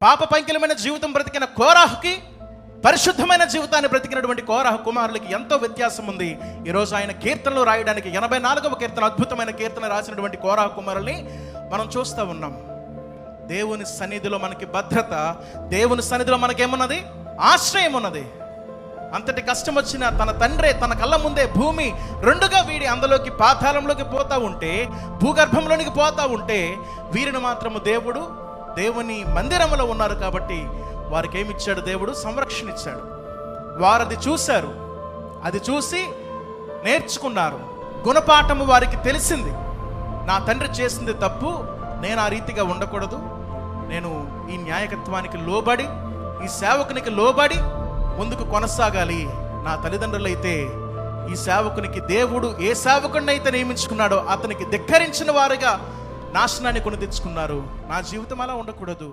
పాప పంకిలమైన జీవితం బ్రతికిన కోరాహుకి పరిశుద్ధమైన జీవితాన్ని బ్రతికినటువంటి కోరాహు కుమారులకి ఎంతో వ్యత్యాసం ఉంది. ఈరోజు ఆయన కీర్తనలు రాయడానికి 84వ కీర్తన, అద్భుతమైన కీర్తన రాసినటువంటి కోరాహు కుమారుల్ని మనం చూస్తూ ఉన్నాం. దేవుని సన్నిధిలో మనకి భద్రత, దేవుని సన్నిధిలో మనకేమున్నది? ఆశ్రయం ఉన్నది. అంతటి కష్టం వచ్చిన తన తండ్రే తన కళ్ళ ముందే భూమి రెండుగా వీడి అందులోకి పాతాళంలోకి పోతా ఉంటే, భూగర్భంలోనికి పోతా ఉంటే, వీరిని మాత్రము దేవుని మందిరంలో ఉన్నారు కాబట్టి వారికి ఏమిచ్చాడు? దేవుడు సంరక్షణ ఇచ్చాడు. వారు అది చూశారు, అది చూసి నేర్చుకున్నారు. గుణపాఠము వారికి తెలిసింది. నా తండ్రి చేసింది తప్పు, నేను ఆ రీతిగా ఉండకూడదు, నేను ఈ న్యాయకత్వానికి లోబడి, ఈ సేవకునికి లోబడి ముందుకు కొనసాగాలి. నా తల్లిదండ్రులైతే ఈ సేవకునికి దేవుడు ఏ సేవకుడిని అయితే నియమించుకున్నాడో అతనికి ధిక్కరించిన వారుగా నాశనాన్ని కొని తెచ్చుకున్నారు. నా జీవితం అలా ఉండకూడదు.